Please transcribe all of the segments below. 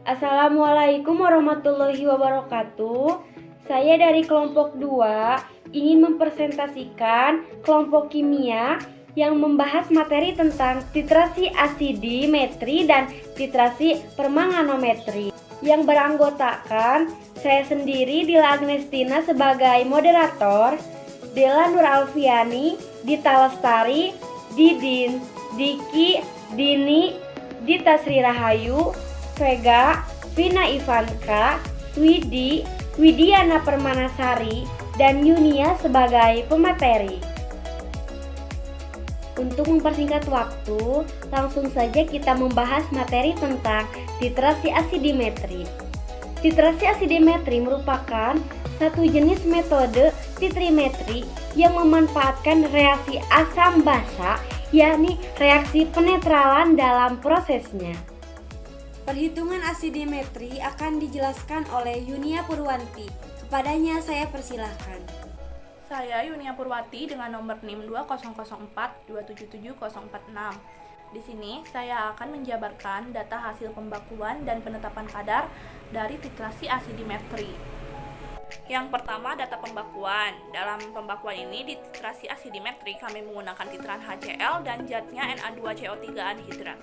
Assalamualaikum warahmatullahi wabarakatuh. Saya dari kelompok 2 ingin mempresentasikan kelompok kimia yang membahas materi tentang titrasi asidimetri dan titrasi permanganometri. Yang beranggotakan saya sendiri, Dila Agnestina, sebagai moderator, Dela Nur Alfiani, Dita Lestari, Didin, Diki, Dini, Dita Sri Rahayu, Vega, Vina Ivanka, Widi, Widiana Permanasari, dan Yunia sebagai pemateri. Untuk mempersingkat waktu, langsung saja kita membahas materi tentang titrasi asidimetri. Titrasi asidimetri merupakan satu jenis metode titrimetri yang memanfaatkan reaksi asam basa, yakni reaksi penetralan dalam prosesnya. Perhitungan asidimetri akan dijelaskan oleh Yunia Purwanti. Kepadanya saya persilahkan. Saya Yunia Purwati dengan nomor NIM 20042777046. Di sini saya akan menjabarkan data hasil pembakuan dan penetapan kadar dari titrasi asidimetri. Yang pertama, data pembakuan. Dalam pembakuan ini di titrasi asidimetri kami menggunakan titran HCl dan zatnya Na2CO3 anhidrat.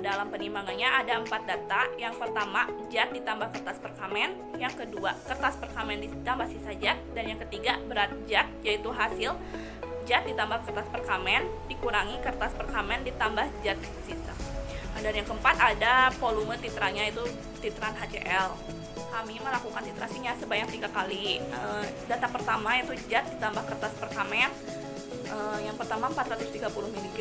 Dalam penimbangannya ada 4 data. Yang pertama, zat ditambah kertas perkamen. Yang kedua, kertas perkamen ditambah sisa zat. Dan yang ketiga, berat zat, yaitu hasil zat ditambah kertas perkamen dikurangi kertas perkamen ditambah zat sisa. Dan yang keempat, ada volume titranya, itu titran HCl. Kami melakukan titrasinya sebanyak 3 kali. Data pertama yaitu zat ditambah kertas perkamen. Yang pertama 430 mg,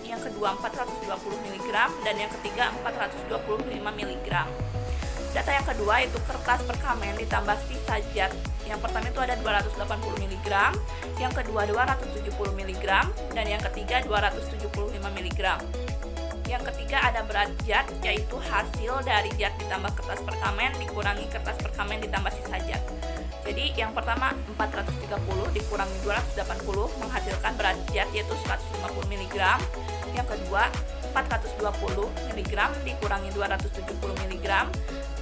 yang kedua 420 mg, dan yang ketiga 425 mg. Data yang kedua itu kertas perkamen ditambah sisa zat. Yang pertama itu ada 280 mg, yang kedua 270 mg, dan yang ketiga 275 mg. Yang ketiga ada berat zat, yaitu hasil dari zat ditambah kertas perkamen dikurangi kertas perkamen ditambah sisa zat. Jadi yang pertama 430 dikurangi 280 menghasilkan berat zat yaitu 150 mg. Yang kedua 420 mg dikurangi 270 mg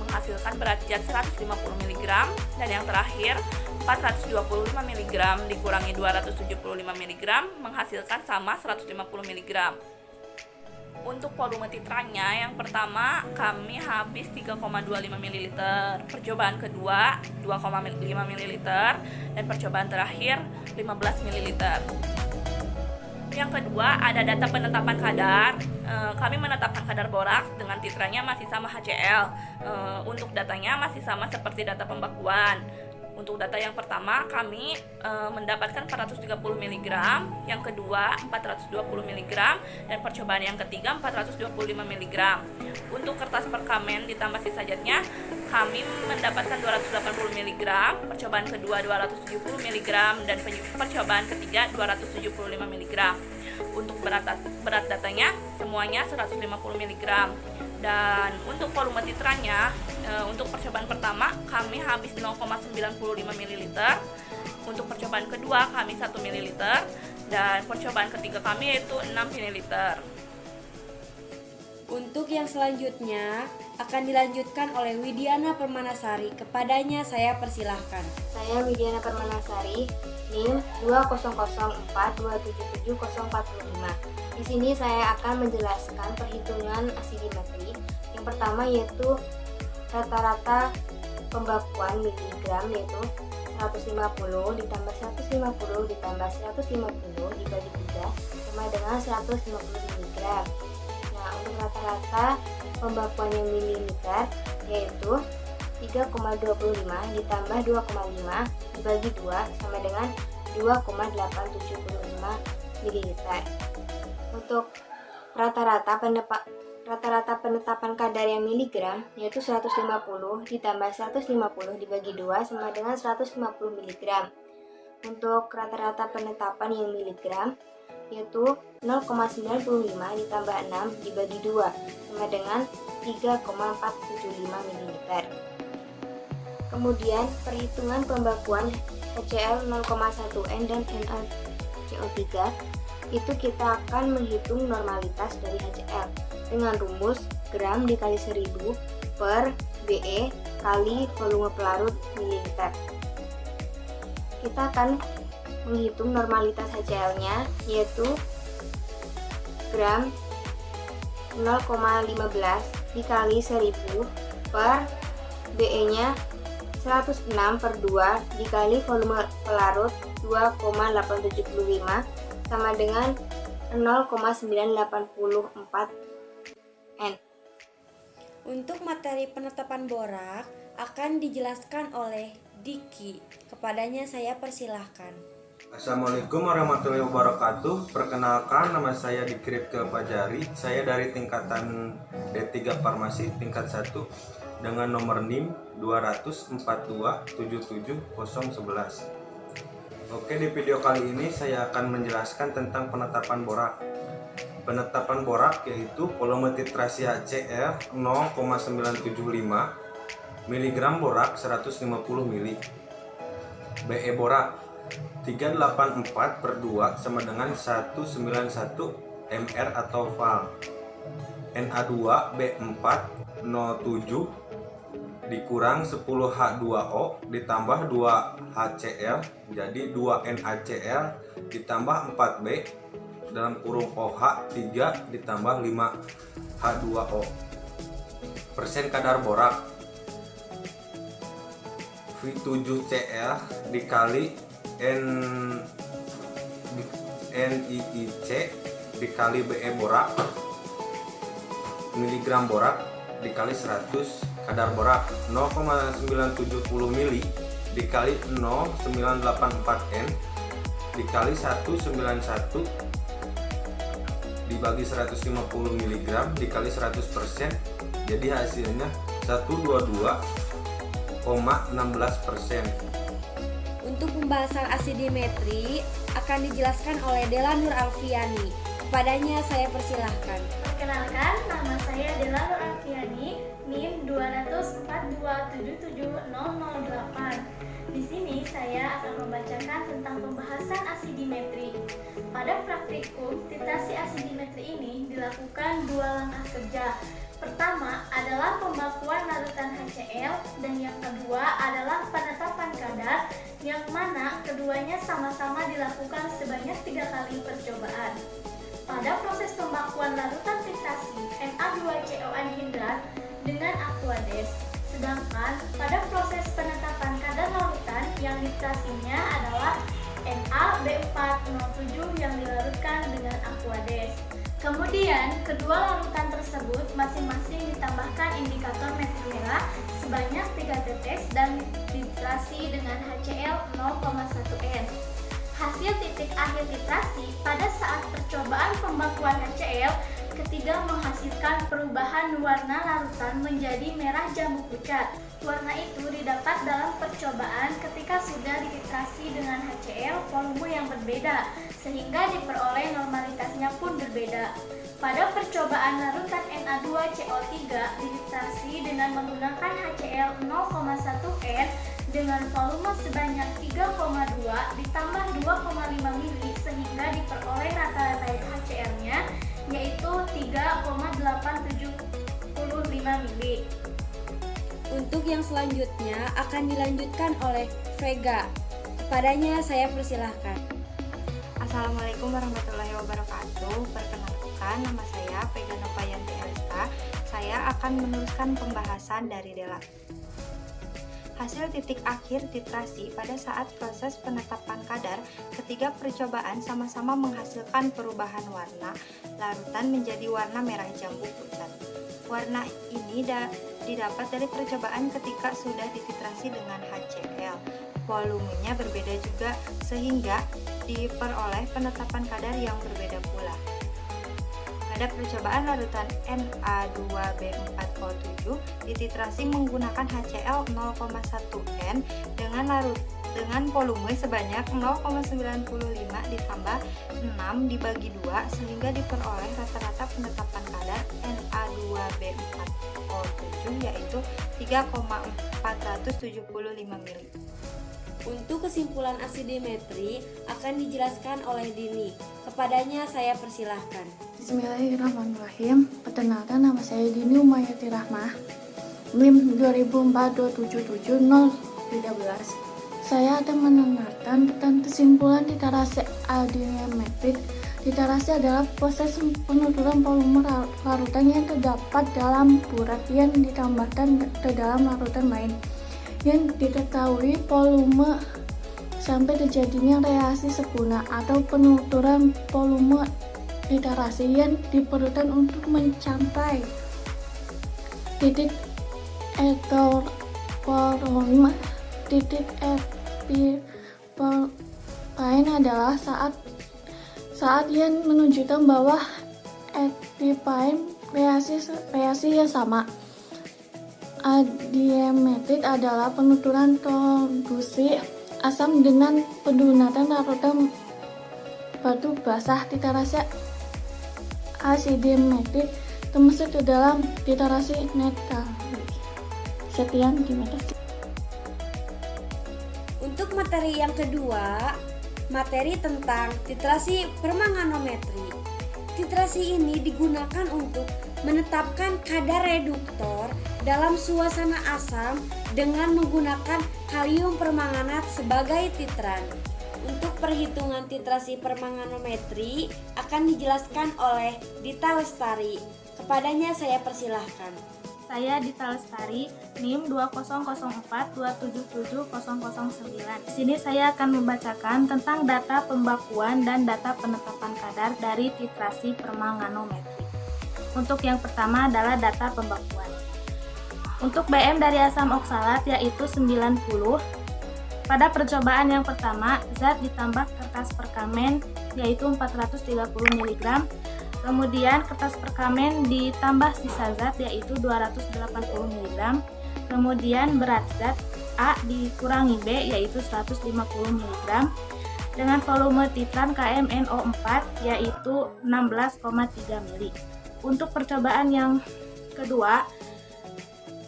menghasilkan berat zat 150 mg. Dan yang terakhir 425 mg dikurangi 275 mg menghasilkan sama 150 mg. Untuk volume titranya, yang pertama kami habis 3,25 ml, percobaan kedua 2,5 ml, dan percobaan terakhir 15 ml. Yang kedua ada data penetapan kadar. Kami menetapkan kadar boraks dengan titranya masih sama HCl. Untuk datanya masih sama seperti data pembakuan. Untuk data yang pertama kami mendapatkan 430 mg, yang kedua 420 mg, dan percobaan yang ketiga 425 mg. Untuk kertas perkamen ditambah sisa zatnya kami mendapatkan 280 mg, percobaan kedua 270 mg, dan percobaan ketiga 275 mg. Untuk berat datanya semuanya 150 mg. Dan untuk volume titrannya, untuk percobaan pertama kami habis 0,95 ml, untuk percobaan kedua kami 1 ml, dan percobaan ketiga kami yaitu 6 ml. Untuk yang selanjutnya akan dilanjutkan oleh Widiana Permanasari. Kepadanya saya persilahkan. Saya Widiana Permanasari, NIM 20042777045. Di sini saya akan menjelaskan perhitungan asidimetri. Yang pertama yaitu rata-rata pembakuan miligram, yaitu 150 ditambah 150 ditambah 150 dibagi 3 sama dengan 150 mg. Nah, untuk rata-rata pembakuannya mililiter yaitu 3,25 ditambah 2,5 dibagi 2 sama dengan 2,875 ml. Untuk rata-rata penetapan kadar yang miligram yaitu 150 ditambah 150 dibagi 2 sama dengan 150 mg. Untuk rata-rata penetapan yang miligram yaitu 0,95 ditambah 6 dibagi 2 sama dengan 3,475 ml. Kemudian perhitungan pembakuan HCl 0,1N dan NaCO3 itu kita akan menghitung normalitas dari HCl dengan rumus gram dikali 1000 per BE kali volume pelarut mililiter. Kita akan menghitung normalitas HCl-nya, yaitu gram 0,15 dikali 1000 per BE-nya 106 per 2 dikali volume pelarut 2,875 sama dengan 0,984 N. Untuk materi penetapan borak akan dijelaskan oleh Diki. Kepadanya saya persilahkan. Assalamualaikum warahmatullahi wabarakatuh. Perkenalkan, nama saya Dikripke Fajari. Saya dari tingkatan D3 Farmasi tingkat 1 dengan nomor NIM 242777011. Oke, di video kali ini saya akan menjelaskan tentang penetapan borak. Penetapan borak yaitu volume titrasi HCl 0,975 mg borak 150 ml. BE borak 384 per 2 sama dengan 191 mR atau val. Na2B407 dikurang 10H2O ditambah 2HCl, jadi 2NaCl ditambah 4B dalam kurung OH 3 ditambah 5H2O. Persen kadar borak V7Cl dikali NiIC dikali BE borak miligram borak dikali 100 kadar borak 0,970 mili dikali 0,984 N dikali 191 dibagi 150 mg dikali 100%, jadi hasilnya 122,16%. Untuk pembahasan asidimetri akan dijelaskan oleh Dela Nur Alfiani. Kepadanya saya persilahkan. Perkenalkan, nama saya Dela Nur Alfiani, NIM 204277008. Di sini saya akan membacakan tentang pembahasan asidimetri. Pada praktikum, titrasi asidimetri ini dilakukan dua langkah kerja. Pertama adalah pembakuan larutan HCl dan yang kedua adalah penetapan kadar, yang mana keduanya sama-sama dilakukan sebanyak 3 kali percobaan. Pada proses pembakuan larutan titrasi Na2CO anhidrat dengan Aquades, sedangkan pada proses penetapan kadar larutan yang titrasinya adalah Na-B407 yang dilarutkan dengan Aquades. Kemudian, kedua larutan tersebut masing-masing ditambahkan indikator metil merah sebanyak 3 tetes dan titrasi dengan HCl 0,1 N. Hasil titik akhir titrasi pada saat percobaan pembakuan HCl ketiga menghasilkan perubahan warna larutan menjadi merah jambu pucat. Warna itu didapat dalam percobaan ketika sudah dititrasi dengan HCl volume yang berbeda, sehingga diperoleh normalitasnya pun berbeda. Pada percobaan larutan Na2CO3 dititrasi dengan menggunakan HCl 0,1 N dengan volume sebanyak 3,2 ditambah 2,5 mili sehingga diperoleh rata-rata HCl-nya yaitu 3,875 mili. Untuk yang selanjutnya akan dilanjutkan oleh Vega. Kepadanya saya persilahkan. Assalamualaikum warahmatullahi wabarakatuh. Perkenalkan, nama saya Vega Novayanti Elista. Saya akan meneruskan pembahasan dari Dela. Hasil titik akhir titrasi pada saat proses penetapan kadar ketiga percobaan sama-sama menghasilkan perubahan warna larutan menjadi warna merah jambu pucat. Warna ini didapat dari percobaan ketika sudah dititrasi dengan HCl. Volumenya berbeda juga sehingga diperoleh penetapan kadar yang berbeda pula. Pada percobaan larutan Na2B407 dititrasi menggunakan HCl 0,1 N dengan volume sebanyak 0,95 ditambah 6 dibagi 2 sehingga diperoleh rata-rata penetapan kadar Na2B407 yaitu 3,475 mili. Untuk kesimpulan asidimetri akan dijelaskan oleh Dini. Kepadanya saya persilahkan. Bismillahirrahmanirrahim. Perkenalkan, nama saya Dini Umayati Rahmah. NIM 2004-277-013. Saya akan menerangkan tentang kesimpulan literasi adiametrik. Literasi adalah proses penuturan volume larutan yang terdapat dalam urat yang ditambahkan ke dalam larutan lain. Yang diketahui volume sampai terjadinya reaksi sempurna atau penuturan volume literasi yang diperlukan untuk mencapai titik equilibrium. Titik equilibrium adalah saat yang menunjukkan bahwa equilibrium reaksi yang sama. Adiametrik adalah penuturan produksi asam dengan penggunaan larutan batu basah. Literasi asidimetrik termasuk ke dalam literasi metalik. Sekian, terima kasih. Untuk materi yang kedua, materi tentang titrasi permanganometri. Titrasi ini digunakan untuk menetapkan kadar reduktor dalam suasana asam dengan menggunakan kalium permanganat sebagai titran. Untuk perhitungan titrasi permanganometri akan dijelaskan oleh Dita Lestari. Kepadanya saya persilahkan. Saya Dita Lestari, NIM 2004-277-009. Di sini saya akan membacakan tentang data pembakuan dan data penetapan kadar dari titrasi permanganometri. Untuk yang pertama adalah data pembakuan. Untuk BM dari asam oksalat yaitu 90. Pada percobaan yang pertama, zat ditambah kertas perkamen yaitu 430 mg. Kemudian kertas perkamen ditambah sisa zat yaitu 280 mg. Kemudian berat zat A dikurangi B yaitu 150 mg dengan volume titran KMNO4 yaitu 16,3 mili. Untuk percobaan yang kedua,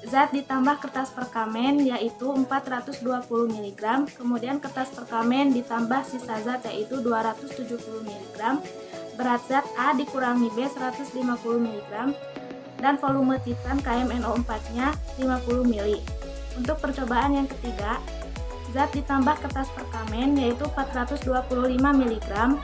zat ditambah kertas perkamen yaitu 420 mg. Kemudian kertas perkamen ditambah sisa zat yaitu 270 mg. Berat zat A dikurangi B 150 mg dan volume titran KMNO4-nya 50 mili. Untuk percobaan yang ketiga, zat ditambah kertas perkamen yaitu 425 mg.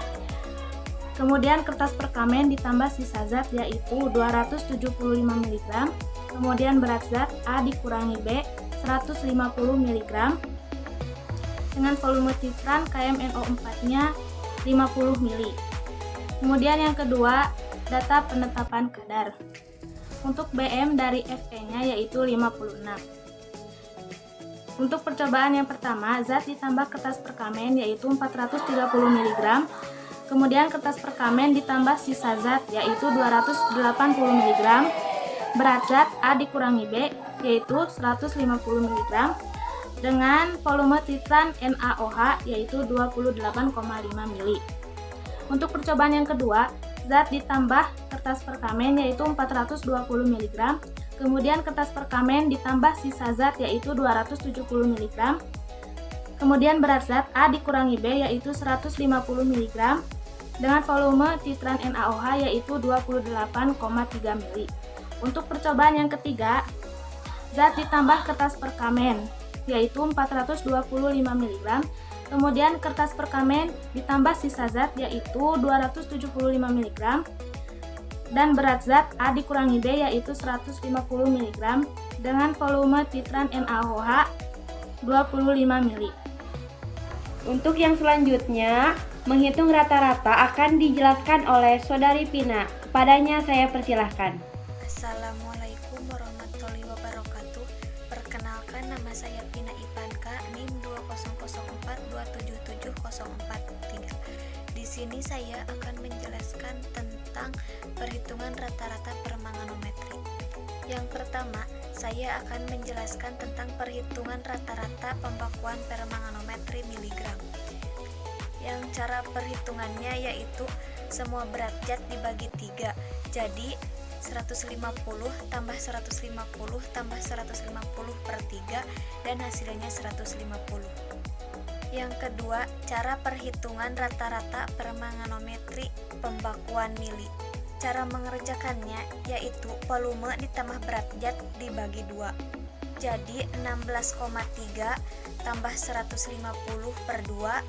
Kemudian kertas perkamen ditambah sisa zat yaitu 275 mg. Kemudian berat zat A dikurangi B 150 mg dengan volume titran KMNO4-nya 50 mili. Kemudian yang kedua, data penetapan kadar. Untuk BM dari Fe-nya yaitu 56. Untuk percobaan yang pertama, zat ditambah kertas perkamen yaitu 430 mg. Kemudian kertas perkamen ditambah sisa zat yaitu 280 mg. Berat zat A dikurangi B yaitu 150 mg dengan volume titran NaOH yaitu 28,5 mili. Untuk percobaan yang kedua, zat ditambah kertas perkamen yaitu 420 mg. Kemudian kertas perkamen ditambah sisa zat yaitu 270 mg. Kemudian berat zat A dikurangi B yaitu 150 mg dengan volume titran NaOH yaitu 28,3 mili. Untuk percobaan yang ketiga, zat ditambah kertas perkamen yaitu 425 mg. Kemudian kertas perkamen ditambah sisa zat yaitu 275 mg dan berat zat A dikurangi B yaitu 150 mg dengan volume titran NaOH 25 mili. Untuk yang selanjutnya, menghitung rata-rata akan dijelaskan oleh Saudari Pina. Kepadanya saya persilahkan. Assalamualaikum warahmatullahi wabarakatuh. Perkenalkan, nama saya Pina Ipanka, NIM 2004-277-043. Di sini saya akan menjelaskan tentang perhitungan rata-rata permanganometri. Yang pertama, saya akan menjelaskan tentang perhitungan rata-rata pembakuan permanganometri miligram. Yang cara perhitungannya yaitu semua berat zat dibagi 3. Jadi 150 tambah 150 tambah 150 per 3 dan hasilnya 150. Yang kedua, cara perhitungan rata-rata permanganometri pembakuan mili. Cara mengerjakannya yaitu volume ditambah berat zat dibagi 2. Jadi 16,3 tambah 150 per 2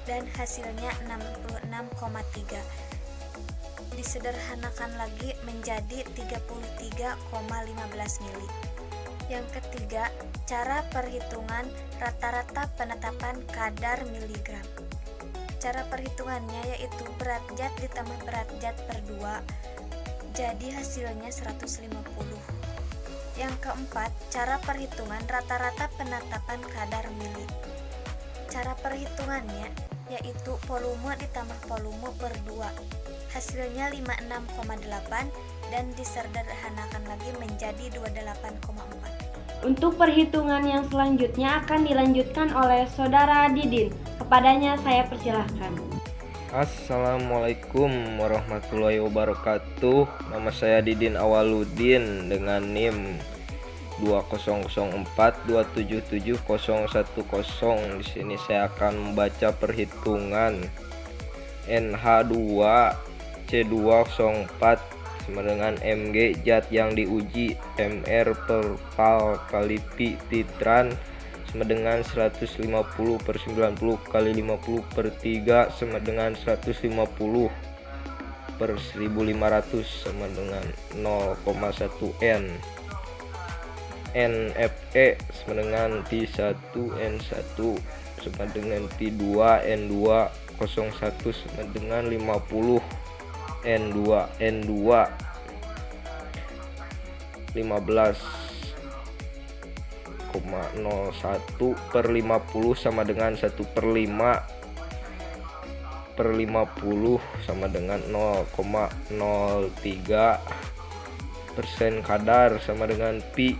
dan hasilnya 66,3. Disederhanakan lagi menjadi 33,15 mili. Yang ketiga, cara perhitungan rata-rata penetapan kadar miligram. Cara perhitungannya yaitu berat zat ditambah berat zat per 2, jadi hasilnya 150. Yang keempat, cara perhitungan rata-rata penetapan kadar mili. Cara perhitungannya yaitu volume ditambah volume per 2, hasilnya 56,8 dan disederhanakan lagi menjadi 28,4. Untuk perhitungan yang selanjutnya akan dilanjutkan oleh Saudara Didin. Kepadanya saya persilahkan. Assalamualaikum warahmatullahi wabarakatuh. Nama saya Didin Awaludin dengan NIM 20042777010. Di sini saya akan membaca perhitungan NH2 C204 sama dengan Mg zat yang diuji, Mr per Val kali Pi titran sama dengan 150 per 90 kali 50 per 3 sama dengan 150 per 1500 sama dengan 0,1 N. NFE sama dengan P1 N1 sama dengan P2 N2 01 sama dengan 50 N2 15,01 per 50 sama dengan 1 per 5 per 50 sama dengan 0,03% kadar sama dengan Pi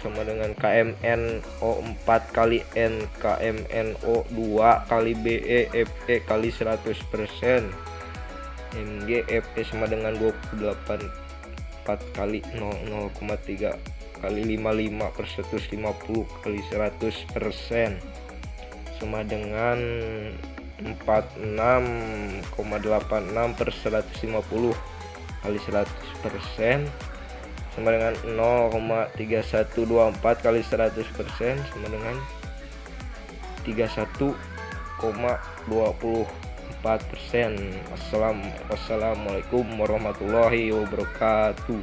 sama dengan KMNO4 kali N KMNO2 kali BE FE kali 100%. Mg Fe sama dengan 28 4 kali 0,3 kali 55 per 150 kali 100% sama dengan 46,86 per 150 kali 100% sama dengan 0,3124 kali 100% sama dengan 31,24%. Wassalamualaikum warahmatullahi wabarakatuh.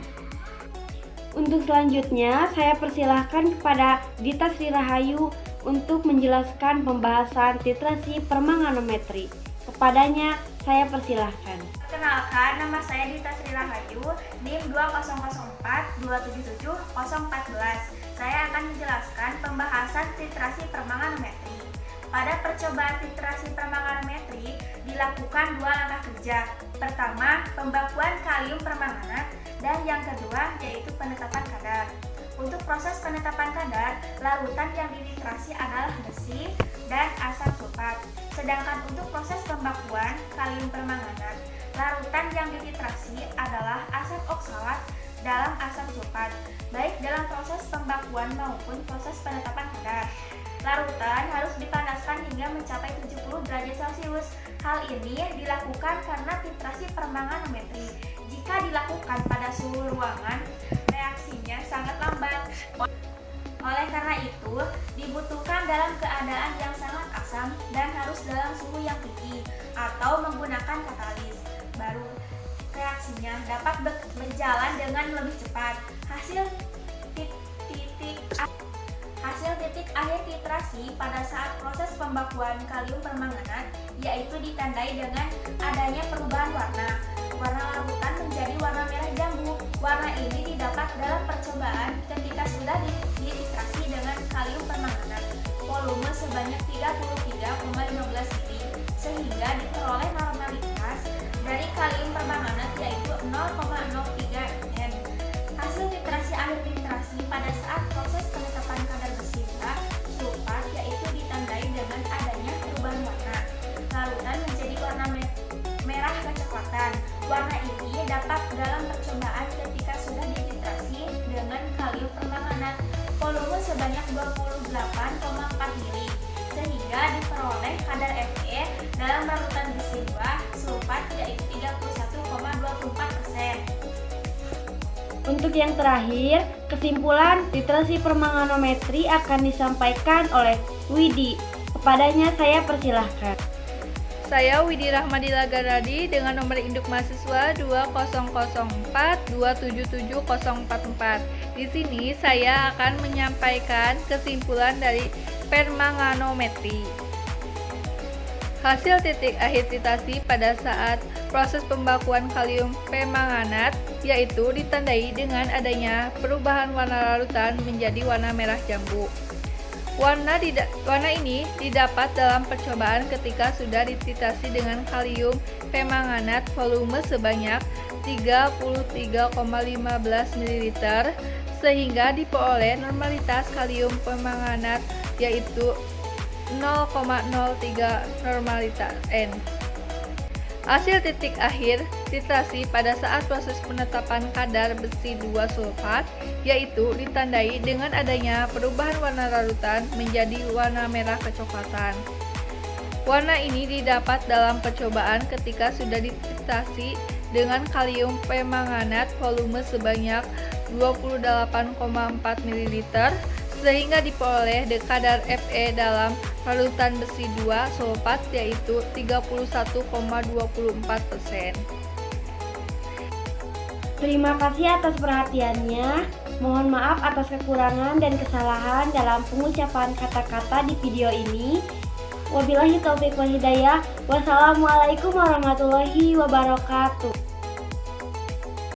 Untuk selanjutnya saya persilahkan kepada Dita Sri Rahayu untuk menjelaskan pembahasan titrasi permanganometri. Kepadanya saya persilahkan. Perkenalkan, nama saya Dita Sri Rahayu, NIM 20042770014. Saya akan menjelaskan pembahasan titrasi permanganometri. Pada percobaan titrasi permanganometri dilakukan 2 langkah kerja. Pertama, pembakuan kalium permanganat, dan yang kedua yaitu penetapan kadar. Untuk proses penetapan kadar, larutan yang dititrasi adalah besi dan asam sulfat. Sedangkan untuk proses pembakuan kalium permanganat, larutan yang dititrasi adalah asam oksalat dalam asam sulfat, baik dalam proses pembakuan maupun proses penetapan kadar. Larutan harus dipanaskan hingga mencapai 70 derajat Celcius. Hal ini dilakukan karena titrasi permanganometri. Jika dilakukan pada suhu ruangan, reaksinya sangat lambat. Oleh karena itu, dibutuhkan dalam keadaan yang sangat asam dan harus dalam suhu yang tinggi atau menggunakan katalis. Baru reaksinya dapat berjalan dengan lebih cepat. Hasil titik akhir titrasi pada saat proses pembakuan kalium permanganat yaitu ditandai dengan adanya perubahan warna. Warna larutan menjadi warna merah jambu. Warna ini didapat dalam percobaan ketika sudah dititrasi dengan kalium permanganat. Volume sebanyak 33,15 mili sehingga diperoleh normalitas dari kalium permanganat yaitu 0,03 N. Hasil titrasi akhir titrasi pada saat proses penetapan kadar besi sulfat yaitu ditandai dengan adanya perubahan warna. Larutan menjadi warna merah kecoklatan. Warna ini dapat dalam percobaan ketika sudah dititrasi dengan kalium permanganat. Volume sebanyak 28,4 mili sehingga diperoleh kadar Fe dalam larutan besi sulfat yaitu 31,5 24%. Untuk yang terakhir, kesimpulan literasi permanganometri akan disampaikan oleh Widi. Kepadanya saya persilahkan. Saya Widi Rahmadila Garadi dengan nomor induk mahasiswa 2004277044. Di sini saya akan menyampaikan kesimpulan dari permanganometri. Hasil titik akhir titrasi pada saat proses pembakuan kalium permanganat yaitu ditandai dengan adanya perubahan warna larutan menjadi warna merah jambu. Warna ini didapat dalam percobaan ketika sudah dititrasi dengan kalium permanganat volume sebanyak 33,15 ml sehingga diperoleh normalitas kalium permanganat yaitu 0,03 normalitas N. Hasil titik akhir titrasi pada saat proses penetapan kadar besi 2 sulfat yaitu ditandai dengan adanya perubahan warna larutan menjadi warna merah kecoklatan. Warna ini didapat dalam percobaan ketika sudah dititrasi dengan kalium permanganat volume sebanyak 28,4 ml sehingga diperoleh kadar Fe dalam larutan besi 2 sulfat yaitu 31,24%. Terima kasih atas perhatiannya. Mohon maaf atas kekurangan dan kesalahan dalam pengucapan kata-kata di video ini. Wabillahi taufiq wal hidayah. Wassalamualaikum warahmatullahi wabarakatuh.